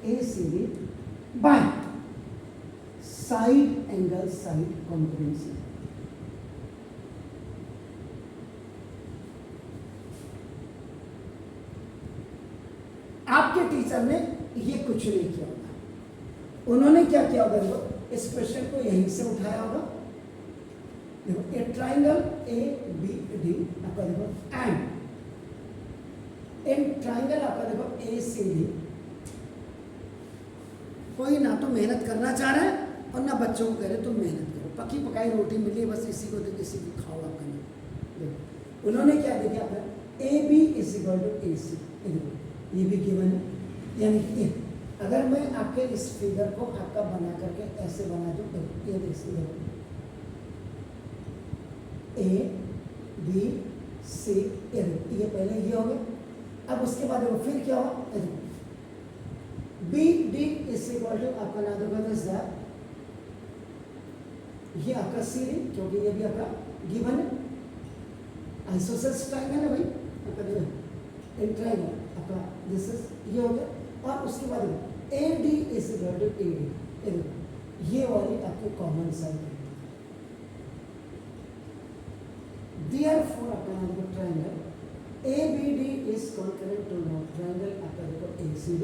ACD by side angle side congruency. आपके teacher ने ये कुछ नहीं किया होगा, उन्होंने क्या किया होगा, देखो इस क्वेश्चन को यहीं से उठाया होगा। देखो ए ट्राइंगल ABD आपका देखो एंड इन ट्राइंगल आपका देखो ACD, कोई ना तो मेहनत करना चाह रहा है और ना बच्चों को कह रहे तुम मेहनत करो, पकी पकाई रोटी मिली बस इसी को तो किसी को खाओ आप करना। देखो उन्होंने क्या देखा आपका AB = AC, ये भी गिवन है। यानी कि अगर मैं आपके इस फिगर को आपका बना करके ऐसे बना दूं, ये देखिए ABC, ये पहले ये हो गया। अब उसके बाद फिर क्या हुआ, BD = आपका ना देखो ये आपका CD, क्योंकि ये भी आपका गिवन है, आइसोसेलेस ट्राइंगल है भाई आपका देखो ट्राइंगल आपका दिस इज ये हो गया। और उसके बाद AD = AD, ये वाली आपको कॉमन साइड है। Therefore आपका नाम देखो triangle ABD is concurrent to now triangle आपका देखो ACD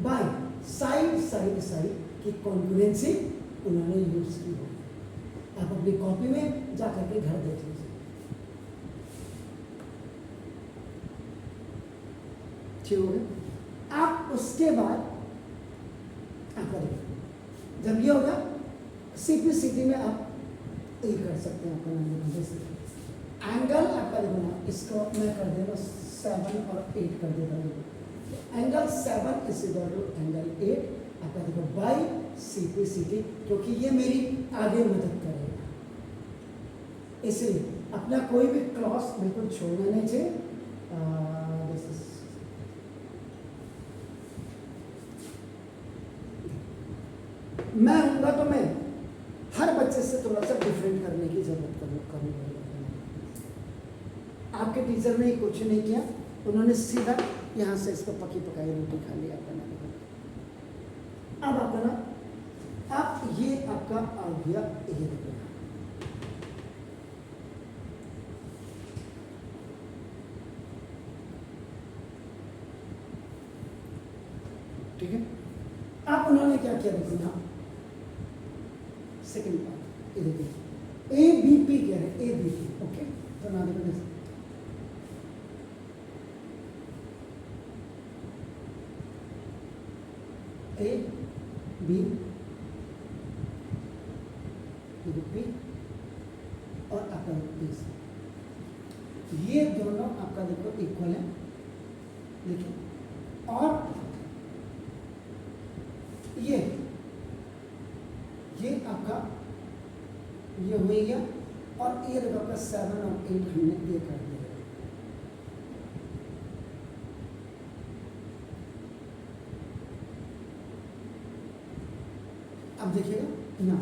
by साइड की कॉन्ग्रुएंसी उन्होंने यूज की होगी। आप अपनी कॉपी में जा करके घर देख लीजिए। ठीक हो गया। आप उसके बाद आपका देखो जब ये होगा CPCT में आप ये कर सकते हैं, आपका नाम देखो जैसे एंगल आपका देखो ना, इसको मैं कर देगा 7 और 8 कर देता हूँ। एंगल 7 = एंगल 8 आपका देखो बाई CPCT, क्योंकि ये मेरी आगे मदद करेगा। इसलिए अपना कोई भी क्रॉस बिल्कुल छोड़ना नहीं चाहिए। मैं हूँगा तो मैं हर बच्चे से थोड़ा सा डिफरेंट करने की जरूरत करूँगा। आपके टीचर ने कुछ नहीं किया, उन्होंने सीधा यहाँ से इसको पकी पकाई रोटी खा लिया अपना। अब आपका ना आप ये आपका आ गया, ये देखो ठीक है। अब उन्होंने क्या किया देखो ना, सेकंड पार्ट ये देखिए ABP कह रहे हैं, ABP ओके। तो ना देखो AB और आपका BC, ये दोनों आपका देखो इक्वल है, देखिए। और ये आपका ये हो गया, और ये देखो आपका 7 और 8 हमने ये कर दिया। अब देखिएगा ना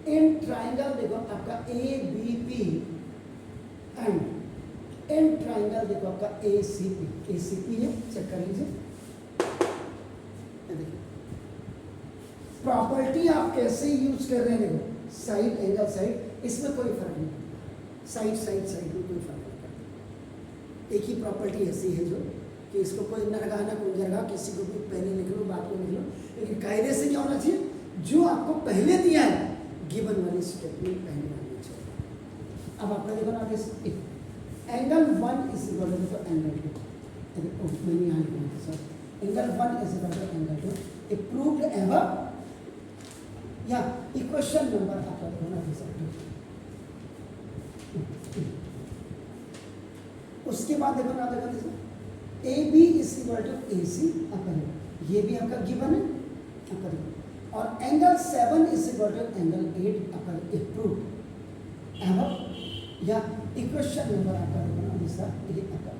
इन ट्राइंगल देखो आपका ABP एंड इन ट्राइंगल देखो आपका ACP है, चेक कर लीजिए। देखिए प्रॉपर्टी आप कैसे यूज कर रहे हैं, देखो साइड एंगल साइड, इसमें कोई फर्क नहीं पड़ता। साइड में कोई फर्क नहीं पड़ता। एक ही प्रॉपर्टी ऐसी है जो कि इसको कोई नरगा ना कुंजरगा, किसी को भी पहले लिख लो बात को लिख लो, लेकिन कायदे से क्या होना चाहिए, जो आपको पहले दिया है गिवन वाली स्टेटमेंट पहले आनी चाहिए। अब आपका देखो ना एंगल 1 = एंगल 2, मैंने यहाँ लिखा सर एंगल 1 = एंगल 2 ए प्रूव्ड एवर, या इक्वेशन नंबर आपका होना दे सकते। उसके बाद देखो ना देखो AB = AC आपका, ये भी आपका गिवन है आपका देखो। और एंगल 7 = एंगल 8 आपका प्रूव्ड एवर, या इक्वेशन नंबर आपका देखो ना दूसरा ये आपका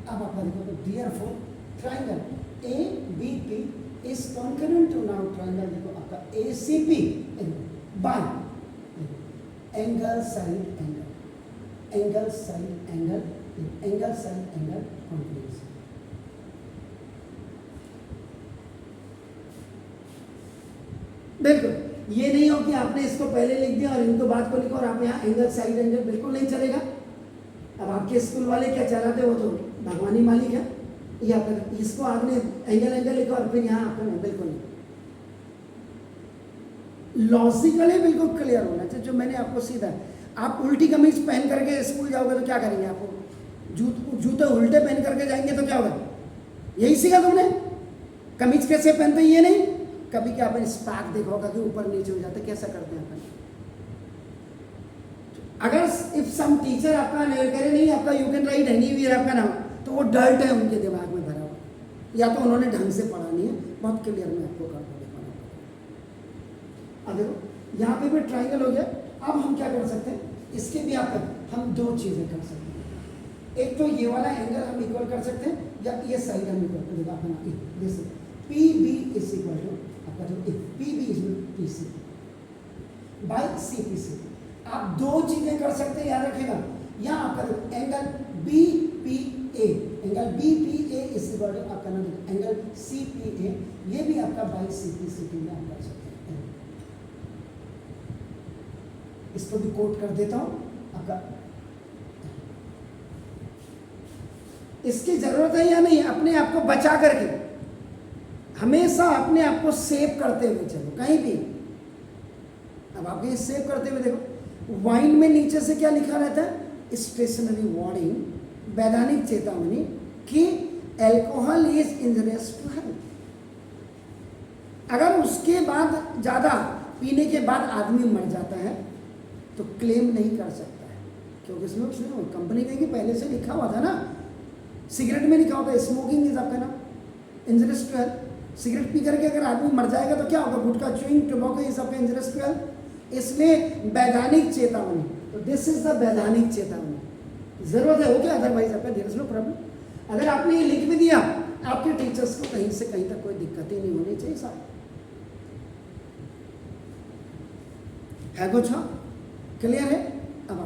अब आपका देखो तो therefore triangle ABP is concurrent to now triangle देखो आपका ACP by angle side angle congruency. बिल्कुल ये नहीं हो कि आपने इसको पहले लिख दिया और इनको बाद को लिखा और आप यहाँ एंगल साइड एंगल, बिल्कुल नहीं चलेगा। अब आपके स्कूल वाले क्या चलाते वो तो भगवानी मालिक है, या फिर इसको आपने एंगल एंगल लिखा और फिर यहाँ आपने बिल्कुल नहीं। लॉजिकली बिल्कुल क्लियर होना चाहिए। जो मैंने आपको सीधा, आप उल्टी कमीज पहन करके स्कूल जाओगे तो क्या करेंगे? आपको जूते उल्टे पहन करके जाएंगे तो क्या होगा? यही सीखा तुमने, कमीज कैसे पहनते ये नहीं। कभी क्या अपन स्पार्क देखा होगा कि ऊपर नीचे हो जाता, कैसा करते हैं अपन? अगर इफ सम टीचर आपका करे नहीं आपका यू कैन राइट एनीवेयर आपका नाम, तो वो डर्ट है उनके दिमाग में भरा हुआ, या तो उन्होंने ढंग से पढ़ा नहीं है। बहुत क्लियर में आपको करके दिखाना। अब देखो यहाँ पे भी ट्राइंगल हो गया। अब हम क्या कर सकते हैं, इसके भी आप हम दो चीजें कर सकते हैं। एक तो ये वाला एंगल हम इक्वल कर सकते हैं, या ये साइड हम इक्वल कर देगा अपना जैसे P B is equal to आपका जो P B is P C by C P C. आप दो चीजें कर सकते हैं, याद रखिएगा। यहाँ आपका angle B P A, angle B P A is equal to आपका नाम एंगल सी पी ए, ये भी आपका बाई सी पी सी में आप कर सकते हैं। इसको भी कोट कर देता हूं आपका। इसकी जरूरत है या नहीं, अपने आप को बचा करके हमेशा अपने आप को सेव करते हुए चलो कहीं भी। अब आप ये सेव करते हुए देखो, वाइन में नीचे से क्या लिखा रहता है? स्टेशनरी वार्निंग, वैधानिक चेतावनी कि alcohol is injurious to health. अगर उसके बाद ज्यादा पीने के बाद आदमी मर जाता है तो क्लेम नहीं कर सकता है, क्योंकि इसमें उसने कंपनी कहेगी पहले से लिखा हुआ था ना, सिगरेट में लिखा होता है स्मोकिंग इज आपका नाम इंजरियस टू हेल्थ। सिगरेट पी करके अगर आदमी मर जाएगा तो क्या होगा? गुटखा च्यूइंग टोबैको इज आपका इंजरियस टू हेल्थ। इसलिए वैधानिक चेतावनी, तो दिस इज द वैधानिक चेतावनी। जरूरत है हो क्या? अदरवाइज आपका देयर इज नो प्रॉब्लम। अगर आपने ये लिख भी दिया, आपके टीचर्स को कहीं से कहीं तक कोई दिक्कत ही नहीं होनी चाहिए साहब। है कुछ? हाँ क्लियर है? अब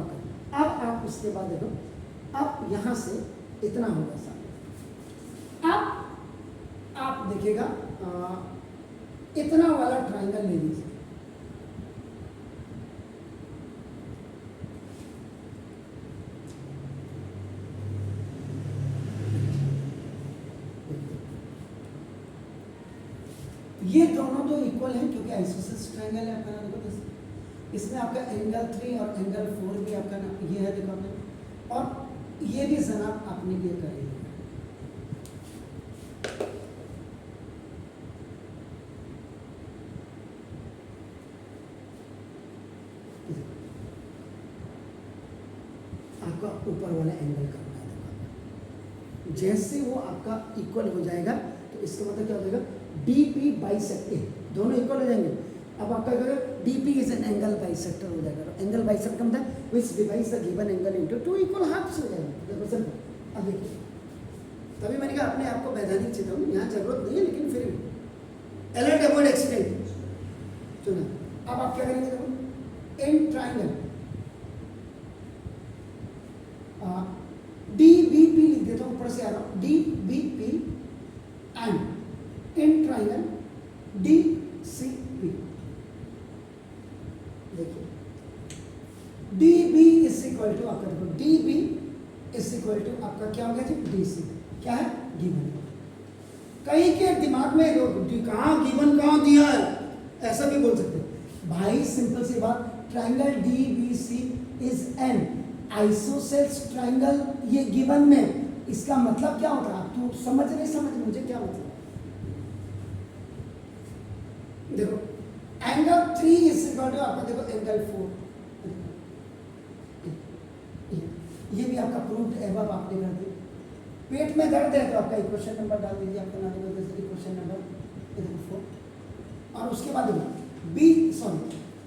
आप उसके बाद देखो, अब यहां से इतना होगा साहब। अब आप देखिएगा इतना वाला ट्राइंगल ले लीजिए। ये दोनों तो इक्वल हैं क्योंकि आइसोसेलेस ट्राइंगल है आपका ना। देखो इसमें आपका एंगल 3 और एंगल 4 भी आपका ना ये है, देखो आपने, और ये भी जनाब आपने ये करेंगे। आपका ऊपर वाला एंगल करना है, देखो जैसे वो आपका इक्वल हो जाएगा तो इसका मतलब क्या हो जाएगा? DP बाइसेक्टर, दोनों इक्वल हो जाएंगे। अब आपका क्या DP is an angle bisector हो जाएगा। तो एंगल बाइसेक्टर का मतलब which divides the given angle into two equal halves हो जाएगा। देखो सर अब देखिए, तभी मैंने कहा अपने आपको वैधानिक चेतावनी यहाँ जरूरत नहीं है, लेकिन फिर भी अलर्ट अबाउट एक्सीडेंट चुना। अब आप क्या करेंगे? देखो इन ट्राइंगल DBP लिख देता हूँ, ऊपर से आ रहा हूँ DBP and in triangle DCP। देखिए DB इज इक्वल टू आपका, देखो DB इज इक्वल टू आपका क्या हो गया जी? DC क्या है? गिवन। कई के दिमाग में कहाँ गिवन कहाँ दिया है ऐसा भी बोल सकते हैं भाई। सिंपल सी बात, triangle DBC is an isosceles triangle, ये गिवन में इसका मतलब क्या होता है? आप तो समझ नहीं समझ मुझे क्या मतलब? देखो एंगल 3 इज इक्वल टू आपका देखो एंगल 4, ये भी आपका प्रूव्ड एबव आपने कर दिया। पेट में दर्द है तो आपका इक्वेशन नंबर डाल दीजिए, आपका नाम जैसे इक्वेशन नंबर 4, और उसके बाद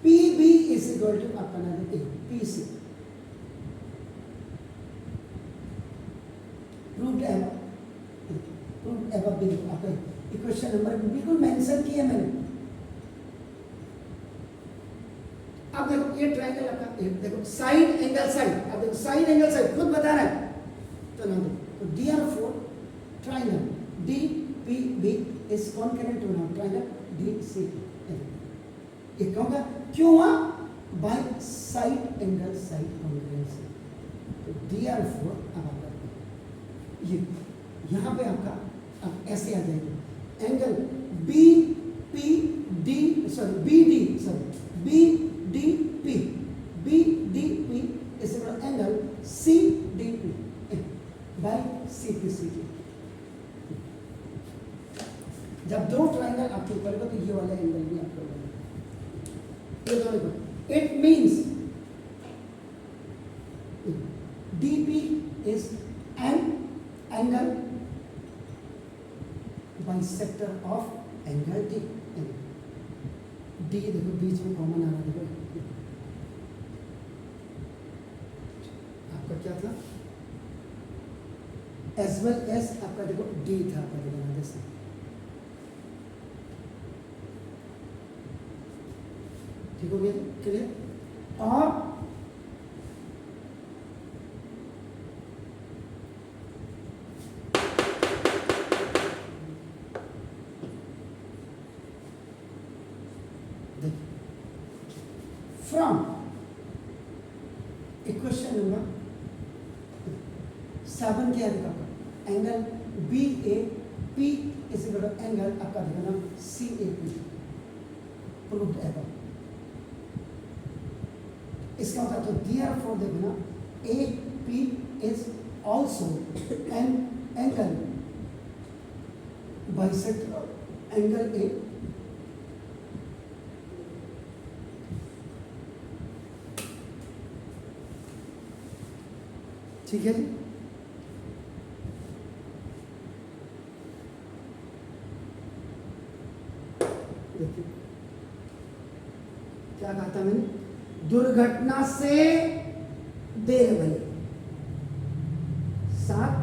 PB इज इक्वल टू आपका नाम PC प्रूव्ड एबव भी आपका इक्वेशन नंबर बिल्कुल मेंशन किया मैंने। अब देखो ये ट्रायंगल आपका, देखो साइड एंगल साइड, अब देखो साइड एंगल साइड खुद बता रहा है तो ना तो therefore triangle DPB is concurrent to now triangle DCP। ये क्यों होगा? क्यों हुआ? By side angle side congruence. तो therefore अब आपका ये यहाँ पे आपका अब ऐसे आ जाएगा angle B P D sorry B D sorry B D P B D P is angle C D P by C P C D. जब दो ट्राइंगल आपके ऊपर होगा तो ये वाला एंगल भी आपका होगा, ये दोनों को। It means DP is an angle bisector of angle D। D देखो बीच में कॉमन आ रहा है, देखो आपका क्या था as well as आपका देखो D था आपका देखो जैसे ठीक हो गया क्लियर। और फ्रॉम इक्वेशन नंबर 7 क्या है आपका angle B A P is equal to angle आपका देखना C A P proved above. इसका मतलब तो therefore देखना A P is also an angle bisector angle A ठीक है जी। देखिए क्या कहा था मैंने, दुर्घटना से देर भले 7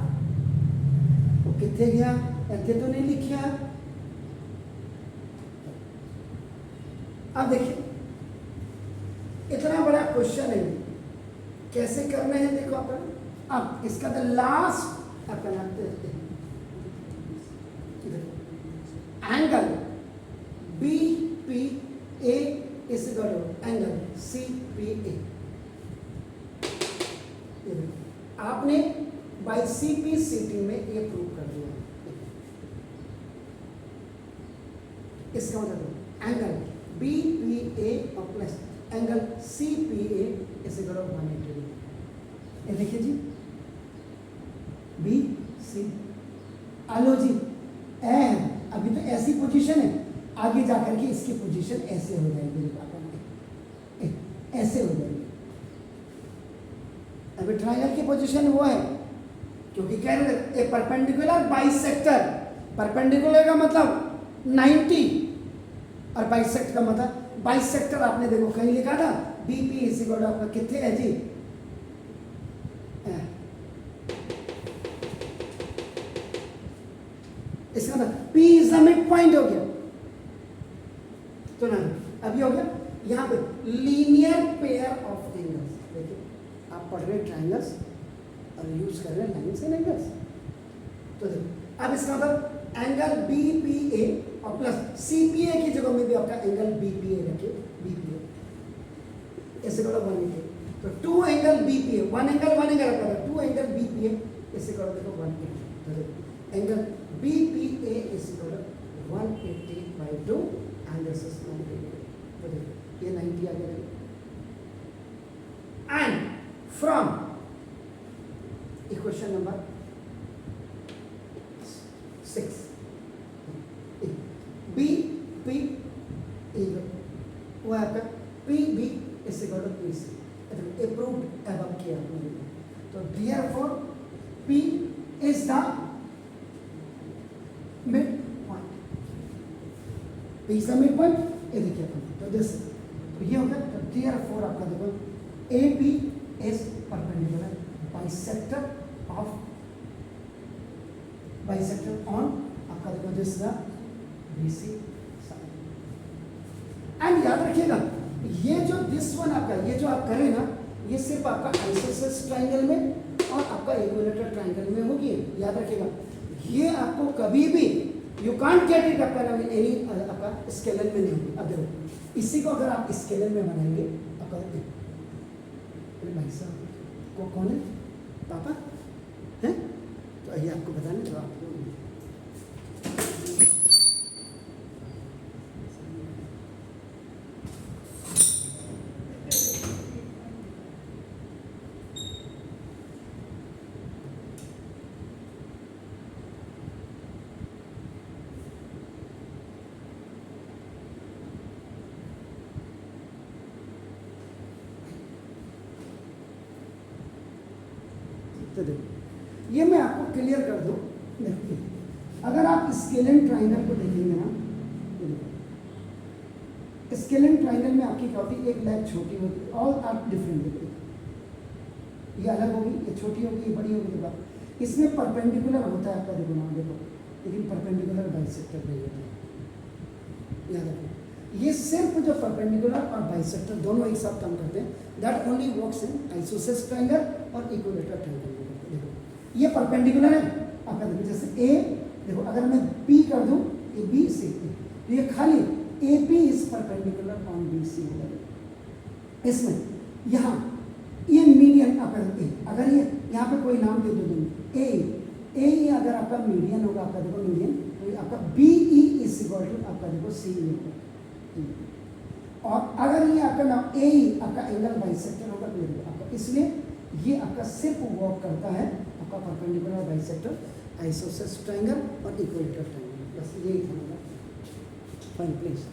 वो कितने गया ऐसे तो नहीं लिखा। अब देखिए इतना बड़ा क्वेश्चन है, कैसे करने हैं देखो अपन। अब इसका द लास्ट अपन angle B P A is angle C P A. आपने by C P C T में ये प्रूव कर दिया। इसका मतलब एंगल बी पी ए और plus angle C P A is 180। ये देखिए जी बी सी आलो जी ए अभी तो ऐसी पोजीशन है, आगे जाकर के इसकी पोजीशन ऐसे हो जाएगी, ऐसे हो जाएगी। अभी ट्रायंगल की पोजीशन वो है क्योंकि कह रहे ए परपेंडिकुलर बाइसेक्टर, परपेंडिकुलर का मतलब 90 और बाइसेक्ट का मतलब बाइसेक्टर आपने देखो कहीं लिखा था बीपी इज इक्वल टू आपका कितने है जी इसका मतलब P is the mid point हो गया। तो ना अभी हो गया यहाँ पे लीनियर पेयर ऑफ एंगल्स। देखिए आप पढ़ रहे ट्रायंगल्स और यूज कर रहे हैं लाइन्स एंड एंगल्स। तो देखो अब इसका मतलब एंगल बी पी ए और प्लस सी पी ए की जगह में भी आपका एंगल बी पी ए रखे, बी पी ए ऐसे करो 180। तो 2 angle B P A, 1 angle आपका 2 एंगल बी पी ए ऐसे करो देखो 180। Angle B P A is equal to 180 by 2 and this is 90। तो देखो ये 90 आ गया। And from equation number 6 B P वो आपका P B is equal to P C approved above किया आपने। तो therefore P is the mid point, P is the mid point. ये देखिए अपन तो दिस तो ये हो गया। तो देयरफॉर आपका देखो ए P is perpendicular bisector of bisector on आपका देखो दिस द BC एंड याद रखिएगा ये जो दिस वन आपका ये जो आप करें ना ये सिर्फ आपका आइसोसेलेस ट्रायंगल में और आपका इक्विलैटरल ट्रायंगल में होगी। याद रखिएगा ये आपको कभी भी यू कांट गेट इट आपका एनी आपका स्केलर में नहीं होगी। अब देखो इसी को अगर आप स्केलर में बनाएंगे आपका अरे भाई साहब को कौन है पापा हैं, तो आइए आपको बताने तो आपको तो देखो ये मैं आपको क्लियर कर दूं। देखिए अगर आप स्केलन ट्राइंगल को देखेंगे ना, स्केलन ट्राइंगल में आपकी क्या होती है, एक लेग छोटी होती है, ऑल आर डिफरेंट, ये अलग होगी, ये छोटी होगी, ये बड़ी होगी। देखो इसमें परपेंडिकुलर होता है आपका, देखो ना देखो, लेकिन परपेंडिकुलर बाइसेक्टर नहीं होता है, याद रखो। ये सिर्फ जो परपेंडिकुलर और बाइसेक्टर दोनों एक साथ काम करते हैं, that only works in isosceles triangle और इक्विलेटरल ट्राइंगल। देखो ये परपेंडिकुलर है आपका, देखो जैसे ए, देखो अगर मैं बी कर दूं, ए बी से तो ये खाली A B is perpendicular on B C होगा। इसमें यहाँ ये मीडियन आपका ए, अगर ये यहाँ पे कोई नाम दे दो ए अगर आपका मीडियन होगा, आपका देखो मीडियन, तो आपका B E is equal to आपका देखो सी होगा। और अगर ये आपका नाम ए आपका एंगल बाइसेक्टर होगा तो ये आपका, इसलिए ये आपका सिर्फ वर्क करता है आपका परपेंडिकुलर बाइसेक्टर, आइसोसेलेस ट्रायंगल और इक्विलेटरल ट्रायंगल, बस यही था। Fine please.